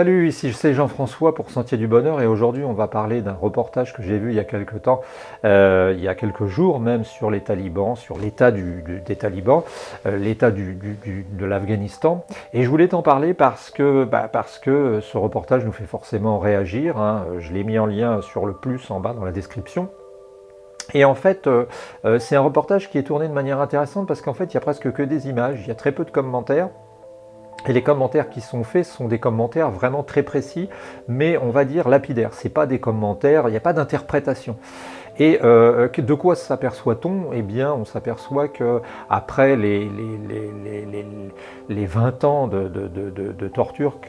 Salut, ici c'est Jean-François pour Sentier du Bonheur et aujourd'hui on va parler d'un reportage que j'ai vu il y a quelques temps, il y a quelques jours même sur les talibans, sur l'état des talibans, l'état de l'Afghanistan. Et je voulais t'en parler parce que ce reportage nous fait forcément réagir, hein. Je l'ai mis en lien sur le plus en bas dans la description. Et en fait, c'est un reportage qui est tourné de manière intéressante parce qu'en fait il y a presque que des images, il y a très peu de commentaires. Et les commentaires qui sont faits sont des commentaires vraiment très précis, mais on va dire lapidaires. C'est pas des commentaires, il n'y a pas d'interprétation. Et de quoi s'aperçoit-on? Eh bien, on s'aperçoit que après les 20 ans de torture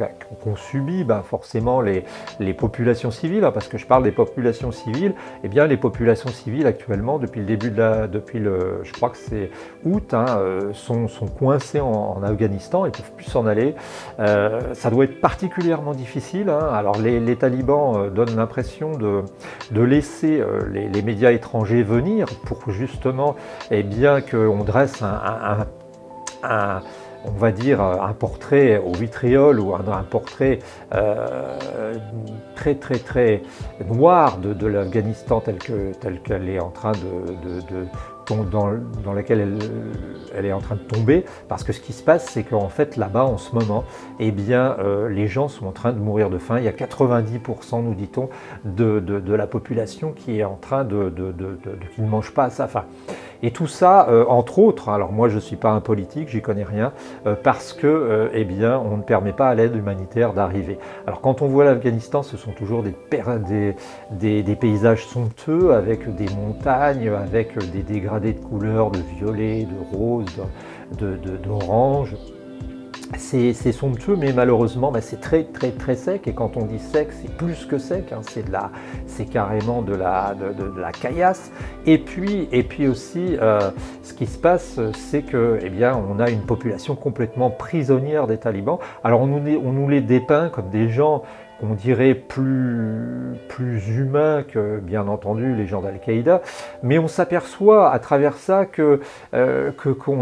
qu'ont subi, forcément les populations civiles, hein, parce que je parle des populations civiles, eh bien les populations civiles actuellement, depuis le début je crois que c'est août, hein, sont coincées en Afghanistan, ils ne peuvent plus s'en aller. Ça doit être particulièrement difficile, hein. Alors les talibans donnent l'impression de laisser les médias étrangers venir pour justement qu'on dresse on va dire un portrait au vitriol ou un portrait très noir de l'Afghanistan tel qu'elle est en train dans laquelle elle est en train de tomber, parce que ce qui se passe, c'est qu'en fait là-bas en ce moment, les gens sont en train de mourir de faim. Il y a 90%, nous dit-on, de la population qui est en train qui ne mange pas à sa faim. Et tout ça, entre autres, alors moi je ne suis pas un politique, j'y connais rien, parce que on ne permet pas à l'aide humanitaire d'arriver. Alors quand on voit l'Afghanistan, ce sont toujours des paysages somptueux, avec des montagnes, avec des dégradés de couleurs, de violet, de rose, d'orange. C'est somptueux, mais malheureusement, c'est très sec. Et quand on dit sec, c'est plus que sec, hein, c'est carrément de la caillasse. Et puis aussi, ce qui se passe, c'est que, on a une population complètement prisonnière des talibans. Alors on nous les dépeint comme des gens qu'on dirait plus humains que, bien entendu, les gens d'Al-Qaïda, mais on s'aperçoit à travers ça qu'on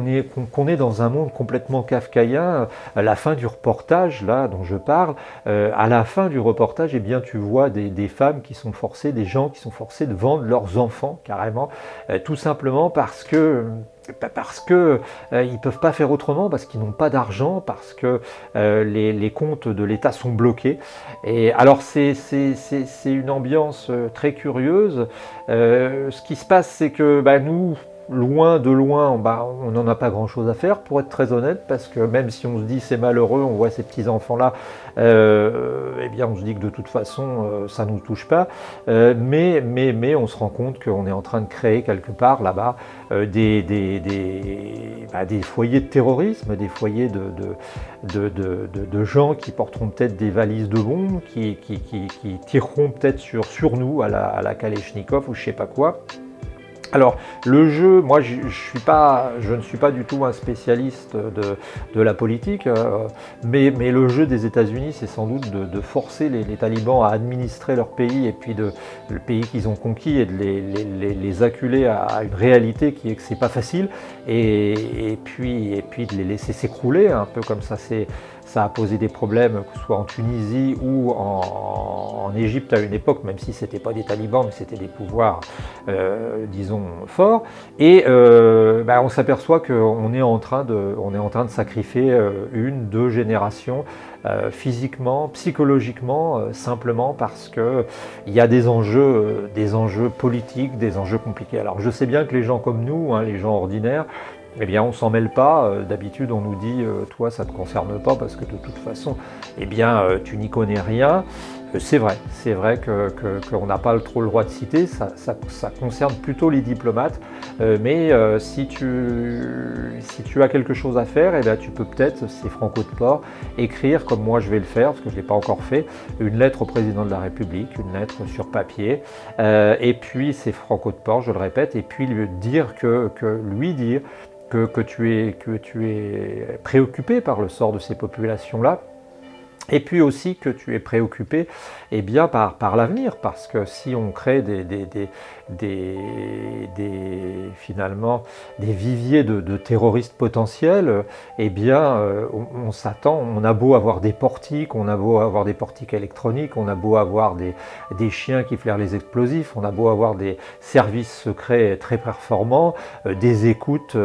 est dans un monde complètement kafkaïen. À la fin du reportage, là, dont je parle, à la fin du reportage, tu vois des femmes qui sont forcées, des gens qui sont forcés de vendre leurs enfants, carrément, tout simplement parce que ils ne peuvent pas faire autrement, parce qu'ils n'ont pas d'argent, parce que les comptes de l'État sont bloqués. Et alors c'est une ambiance très curieuse. Ce qui se passe, c'est que nous, loin, on n'en a pas grand-chose à faire, pour être très honnête, parce que même si on se dit c'est malheureux, on voit ces petits-enfants-là, on se dit que de toute façon, ça ne nous touche pas. Mais on se rend compte qu'on est en train de créer quelque part là-bas des foyers de terrorisme, des foyers de gens qui porteront peut-être des valises de bombes, qui tireront peut-être sur nous à la Kalachnikov ou je sais pas quoi. Alors le jeu, moi je ne suis pas du tout un spécialiste de la politique, mais le jeu des États-Unis, c'est sans doute de forcer les talibans à administrer leur pays, et puis le pays qu'ils ont conquis, et de les acculer à une réalité qui est que c'est pas facile, et puis de les laisser s'écrouler un peu comme ça. Ça a posé des problèmes, que ce soit en Tunisie ou en Égypte à une époque, même si ce n'était pas des talibans, mais c'était des pouvoirs, disons, forts. Et on s'aperçoit qu'on est en train de sacrifier deux générations, physiquement, psychologiquement, simplement parce qu'il y a des enjeux politiques, des enjeux compliqués. Alors je sais bien que les gens comme nous, hein, les gens ordinaires, on s'en mêle pas. D'habitude, on nous dit toi, ça ne te concerne pas parce que de toute façon, tu n'y connais rien. C'est vrai qu'on n'a pas trop le droit de citer, ça concerne plutôt les diplomates, mais si tu as quelque chose à faire, tu peux peut-être, c'est Franco de Port, écrire, comme moi je vais le faire, parce que je ne l'ai pas encore fait, une lettre au président de la République, une lettre sur papier, et puis c'est Franco de Port, je le répète, et puis lui dire que tu es préoccupé par le sort de ces populations-là, Et puis aussi que tu es préoccupé eh bien, par l'avenir, parce que si on crée finalement des viviers de terroristes potentiels, eh bien, on s'attend, on a beau avoir des portiques, on a beau avoir des portiques électroniques, on a beau avoir des chiens qui flairent les explosifs, on a beau avoir des services secrets très performants, des écoutes,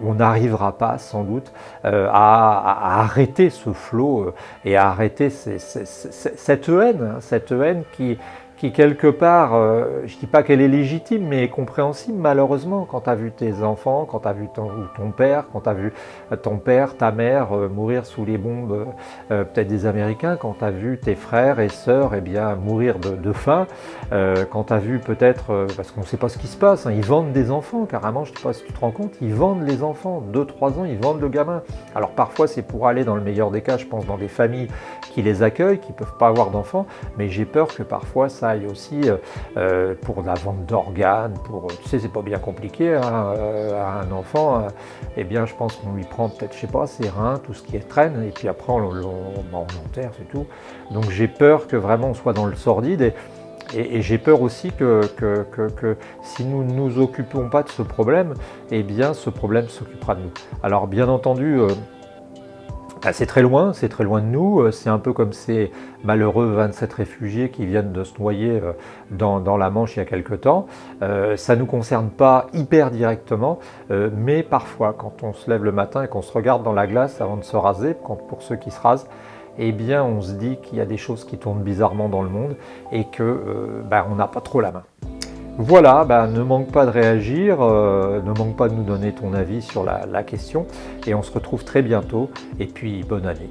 on n'arrivera pas sans doute à arrêter ce flot et à arrêter cette haine qui quelque part, je ne dis pas qu'elle est légitime, mais est compréhensible malheureusement quand tu as vu tes enfants, quand tu as vu ton père, quand tu as vu ton père, ta mère mourir sous les bombes peut-être des Américains, quand tu as vu tes frères et sœurs eh bien, mourir de faim, quand tu as vu peut-être, parce qu'on ne sait pas ce qui se passe, hein, ils vendent des enfants carrément, je ne sais pas si tu te rends compte, ils vendent les enfants, 2-3 ans, ils vendent le gamin. Alors parfois c'est pour aller dans le meilleur des cas, je pense, dans des familles qui les accueillent, qui ne peuvent pas avoir d'enfants, mais j'ai peur que parfois ça aille aussi pour la vente d'organes, tu sais, c'est pas bien compliqué, hein, à un enfant, eh bien je pense qu'on lui prend peut-être, je sais pas, ses reins, tout ce qui traîne, et puis après on l'enterre, c'est tout. Donc j'ai peur que vraiment on soit dans le sordide, et j'ai peur aussi que si nous ne nous occupons pas de ce problème, eh bien ce problème s'occupera de nous. Alors bien entendu, c'est très loin de nous, c'est un peu comme ces malheureux 27 réfugiés qui viennent de se noyer dans la Manche il y a quelque temps. Ça ne nous concerne pas hyper directement, mais parfois quand on se lève le matin et qu'on se regarde dans la glace avant de se raser, pour ceux qui se rasent, eh bien on se dit qu'il y a des choses qui tournent bizarrement dans le monde et que on n'a pas trop la main. Voilà, ne manque pas de réagir, ne manque pas de nous donner ton avis sur la question et on se retrouve très bientôt et puis bonne année.